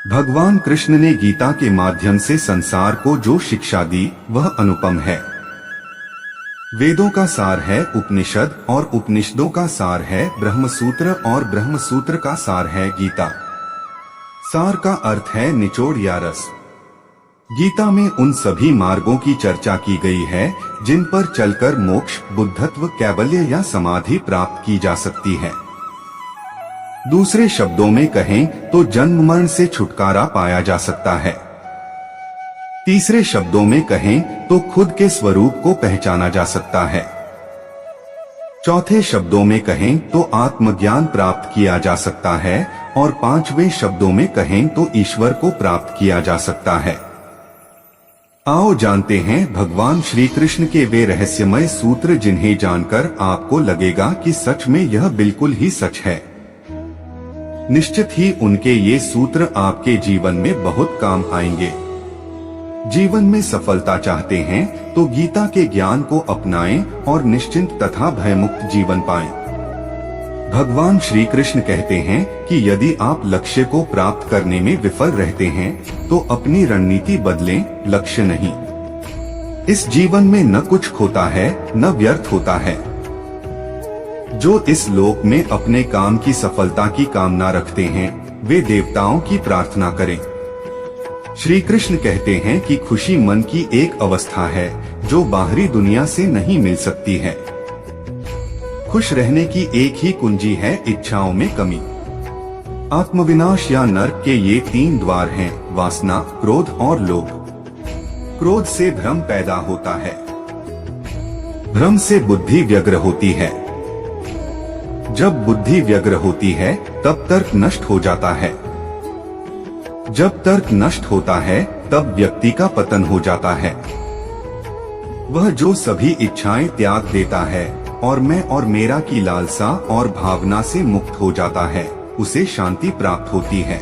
भगवान कृष्ण ने गीता के माध्यम से संसार को जो शिक्षा दी वह अनुपम है। वेदों का सार है उपनिषद और उपनिषदों का सार है ब्रह्मसूत्र और ब्रह्मसूत्र का सार है गीता। सार का अर्थ है निचोड़ या रस। गीता में उन सभी मार्गों की चर्चा की गई है जिन पर चलकर मोक्ष, बुद्धत्व, कैवल्य या समाधि प्राप्त की जा सकती है। दूसरे शब्दों में कहें तो जन्म मरण से छुटकारा पाया जा सकता है। तीसरे शब्दों में कहें तो खुद के स्वरूप को पहचाना जा सकता है। चौथे शब्दों में कहें तो आत्मज्ञान प्राप्त किया जा सकता है और पांचवें शब्दों में कहें तो ईश्वर को प्राप्त किया जा सकता है। आओ जानते हैं भगवान श्री कृष्ण के वे रहस्यमय सूत्र जिन्हें जानकर आपको लगेगा कि सच में यह बिल्कुल ही सच है। निश्चित ही उनके ये सूत्र आपके जीवन में बहुत काम आएंगे। जीवन में सफलता चाहते हैं तो गीता के ज्ञान को अपनाएं और निश्चिंत तथा भयमुक्त जीवन पाएं। भगवान श्री कृष्ण कहते हैं कि यदि आप लक्ष्य को प्राप्त करने में विफल रहते हैं तो अपनी रणनीति बदलें, लक्ष्य नहीं। इस जीवन में न कुछ खोता है न व्यर्थ होता है। जो इस लोक में अपने काम की सफलता की कामना रखते हैं वे देवताओं की प्रार्थना करें। श्री कृष्ण कहते हैं कि खुशी मन की एक अवस्था है जो बाहरी दुनिया से नहीं मिल सकती है। खुश रहने की एक ही कुंजी है इच्छाओं में कमी। आत्मविनाश या नरक के ये 3 द्वार हैं, वासना, क्रोध और लोभ। क्रोध से भ्रम पैदा होता है। भ्रम से बुद्धि व्यग्र होती है। जब बुद्धि व्यग्र होती है तब तर्क नष्ट हो जाता है। जब तर्क नष्ट होता है तब व्यक्ति का पतन हो जाता है। वह जो सभी इच्छाएं त्याग देता है और मैं और मेरा की लालसा और भावना से मुक्त हो जाता है उसे शांति प्राप्त होती है।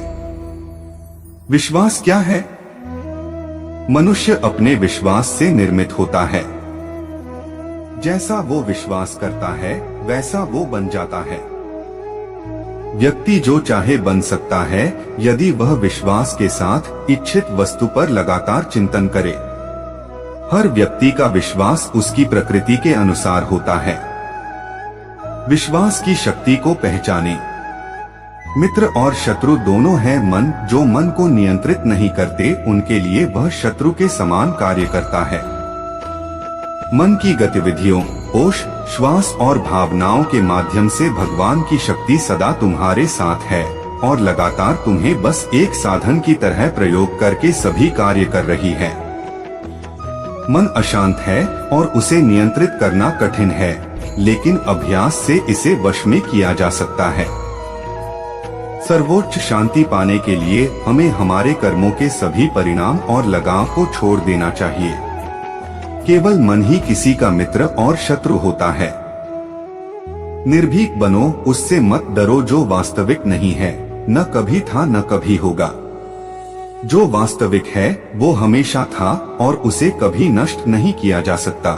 विश्वास क्या है? मनुष्य अपने विश्वास से निर्मित होता है। जैसा वो विश्वास करता है वैसा वो बन जाता है। व्यक्ति जो चाहे बन सकता है यदि वह विश्वास के साथ इच्छित वस्तु पर लगातार चिंतन करे। हर व्यक्ति का विश्वास उसकी प्रकृति के अनुसार होता है। विश्वास की शक्ति को पहचाने। मित्र और शत्रु दोनों हैं मन। जो मन को नियंत्रित नहीं करते उनके लिए वह शत्रु के समान कार्य करता है। मन की गतिविधियों, होश, श्वास और भावनाओं के माध्यम से भगवान की शक्ति सदा तुम्हारे साथ है और लगातार तुम्हें बस एक साधन की तरह प्रयोग करके सभी कार्य कर रही है। मन अशांत है और उसे नियंत्रित करना कठिन है, लेकिन अभ्यास से इसे वश में किया जा सकता है। सर्वोच्च शांति पाने के लिए हमें हमारे कर्मों के सभी परिणाम और लगाव को छोड़ देना चाहिए। केवल मन ही किसी का मित्र और शत्रु होता है। निर्भीक बनो, उससे मत डरो जो वास्तविक नहीं है, न कभी था न कभी होगा। जो वास्तविक है वो हमेशा था और उसे कभी नष्ट नहीं किया जा सकता।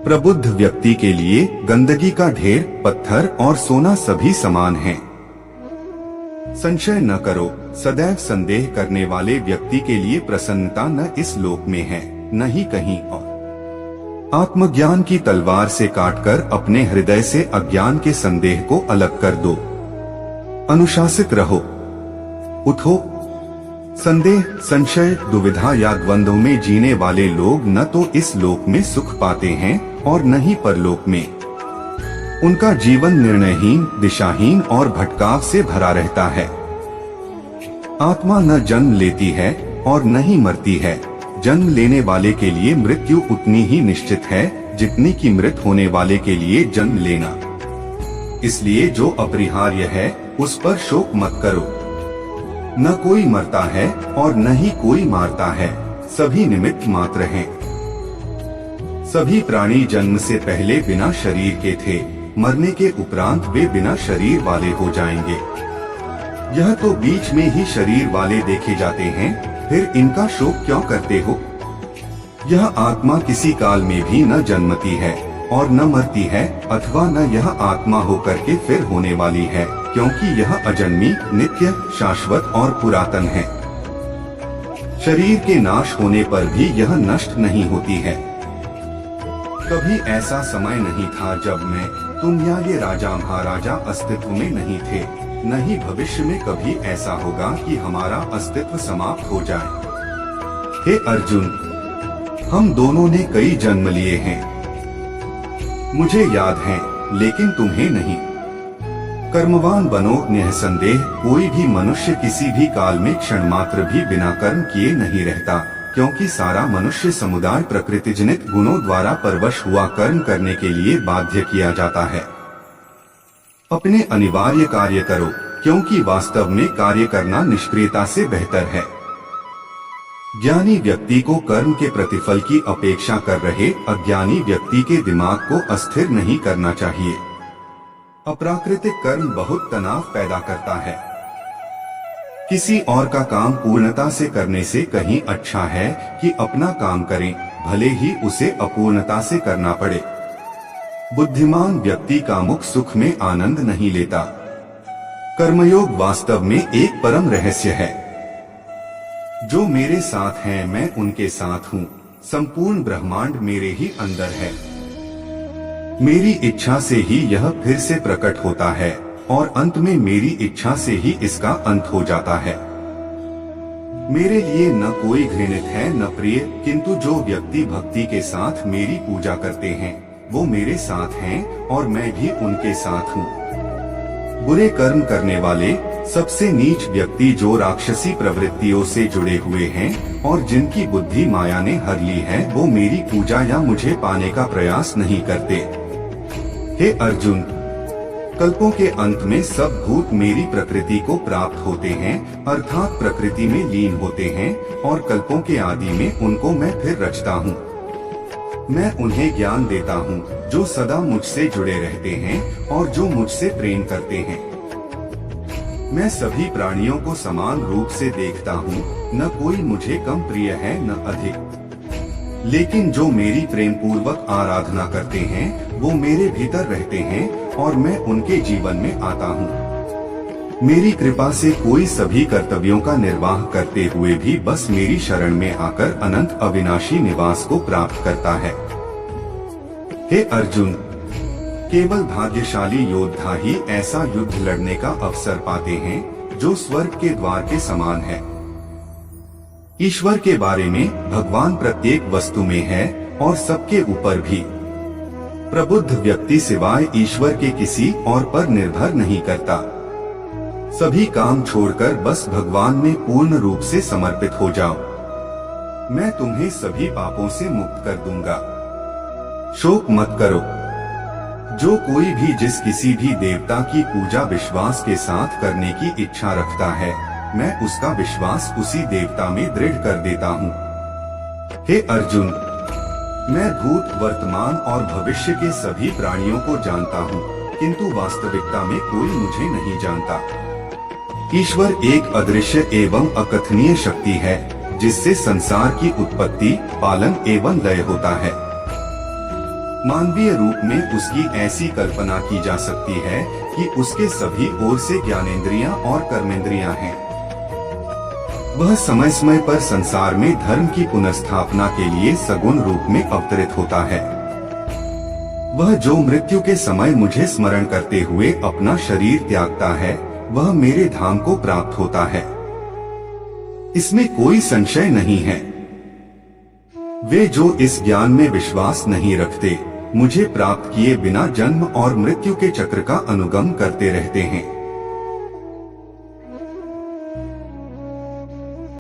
प्रबुद्ध व्यक्ति के लिए गंदगी का ढेर, पत्थर और सोना सभी समान हैं। संशय न करो, सदैव संदेह करने वाले व्यक्ति के लिए प्रसन्नता न इस लोक में है न ही कहीं और। आत्मज्ञान की तलवार से काटकर अपने हृदय से अज्ञान के संदेह को अलग कर दो। अनुशासित रहो, उठो। संदेह, संशय, दुविधा या द्वंद्व में जीने वाले लोग न तो इस लोक में सुख पाते हैं और न ही परलोक में। उनका जीवन निर्णयहीन, दिशाहीन और भटकाव से भरा रहता है। आत्मा न जन्म लेती है और न ही मरती है। जन्म लेने वाले के लिए मृत्यु उतनी ही निश्चित है जितनी कि मृत होने वाले के लिए जन्म लेना। इसलिए जो अपरिहार्य है उस पर शोक मत करो। न कोई मरता है और न ही कोई मारता है, सभी निमित्त मात्र हैं। सभी प्राणी जन्म से पहले बिना शरीर के थे, मरने के उपरांत वे बिना शरीर वाले हो जाएंगे। यह तो बीच में ही शरीर वाले देखे जाते हैं, फिर इनका शोक क्यों करते हो? यह आत्मा किसी काल में भी न जन्मती है और न मरती है, अथवा न यह आत्मा होकर के फिर होने वाली है, क्योंकि यह अजन्मी, नित्य, शाश्वत और पुरातन है। शरीर के नाश होने पर भी यह नष्ट नहीं होती है। कभी ऐसा समय नहीं था जब मैं, तुम या ये राजा महाराजा अस्तित्व में नहीं थे, न ही भविष्य में कभी ऐसा होगा कि हमारा अस्तित्व समाप्त हो जाए। हे अर्जुन, हम दोनों ने कई जन्म लिए हैं, मुझे याद है, लेकिन तुम्हें नहीं। कर्मवान बनो, निःसंदेह कोई भी मनुष्य किसी भी काल में क्षण मात्र भी बिना कर्म किए नहीं रहता, क्योंकि सारा मनुष्य समुदाय प्रकृतिजनित गुणों द्वारा परवश हुआ कर्म करने के लिए बाध्य किया जाता है। अपने अनिवार्य कार्य करो, क्योंकि वास्तव में कार्य करना निष्क्रियता से बेहतर है। ज्ञानी व्यक्ति को कर्म के प्रतिफल की अपेक्षा कर रहे अज्ञानी व्यक्ति के दिमाग को अस्थिर नहीं करना चाहिए। अप्राकृतिक कर्म बहुत तनाव पैदा करता है। किसी और का काम पूर्णता से करने से कहीं अच्छा है कि अपना काम करें, भले ही उसे अपूर्णता से करना पड़े। बुद्धिमान व्यक्ति का मुख सुख में आनंद नहीं लेता। कर्मयोग वास्तव में एक परम रहस्य है। जो मेरे साथ हैं मैं उनके साथ हूँ, संपूर्ण ब्रह्मांड मेरे ही अंदर है। मेरी इच्छा से ही यह फिर से प्रकट होता है और अंत में मेरी इच्छा से ही इसका अंत हो जाता है। मेरे लिए न कोई घृणित है न प्रिय, किंतु जो व्यक्ति भक्ति के साथ मेरी पूजा करते हैं वो मेरे साथ हैं और मैं भी उनके साथ हूँ। बुरे कर्म करने वाले, सबसे नीच व्यक्ति जो राक्षसी प्रवृत्तियों से जुड़े हुए हैं और जिनकी बुद्धि माया ने हर ली है, वो मेरी पूजा या मुझे पाने का प्रयास नहीं करते। हे अर्जुन, कल्पों के अंत में सब भूत मेरी प्रकृति को प्राप्त होते हैं, अर्थात प्रकृति में लीन होते हैं, और कल्पों के आदि में उनको मैं फिर रचता हूँ। मैं उन्हें ज्ञान देता हूँ जो सदा मुझसे जुड़े रहते हैं और जो मुझसे प्रेम करते हैं। मैं सभी प्राणियों को समान रूप से देखता हूँ, न कोई मुझे कम प्रिय है न अधिक। लेकिन जो मेरी प्रेम पूर्वक आराधना करते हैं वो मेरे भीतर रहते हैं और मैं उनके जीवन में आता हूँ। मेरी कृपा से कोई सभी कर्तव्यों का निर्वाह करते हुए भी बस मेरी शरण में आकर अनंत अविनाशी निवास को प्राप्त करता है। हे अर्जुन, केवल भाग्यशाली योद्धा ही ऐसा युद्ध लड़ने का अवसर पाते हैं जो स्वर्ग के द्वार के समान है। ईश्वर के बारे में भगवान प्रत्येक वस्तु में है और सबके ऊपर भी। प्रबुद्ध व्यक्ति सिवाय ईश्वर के किसी और पर निर्भर नहीं करता। सभी काम छोड़कर बस भगवान में पूर्ण रूप से समर्पित हो जाओ। मैं तुम्हें सभी पापों से मुक्त कर दूंगा। शोक मत करो। जो कोई भी जिस किसी भी देवता की पूजा विश्वास के साथ करने की इच्छा रखता है, मैं उसका विश्वास उसी देवता में दृढ़ कर देता हूँ। हे अर्जुन, मैं भूत, वर्तमान और भविष्य के सभी प्राणियों को जानता हूँ, किंतु वास्तविकता में कोई मुझे नहीं जानता। ईश्वर एक अदृश्य एवं अकथनीय शक्ति है जिससे संसार की उत्पत्ति, पालन एवं लय होता है। मानवीय रूप में उसकी ऐसी कल्पना की जा सकती है कि उसके सभी ओर से ज्ञानेंद्रियां और कर्मेंद्रियां हैं। वह समय समय पर संसार में धर्म की पुनर्स्थापना के लिए सगुण रूप में अवतरित होता है। वह जो मृत्यु के समय मुझे स्मरण करते हुए अपना शरीर त्यागता है, वह मेरे धाम को प्राप्त होता है। इसमें कोई संशय नहीं है। वे जो इस ज्ञान में विश्वास नहीं रखते, मुझे प्राप्त किए बिना जन्म और मृत्यु के चक्र का अनुगम करते रहते हैं।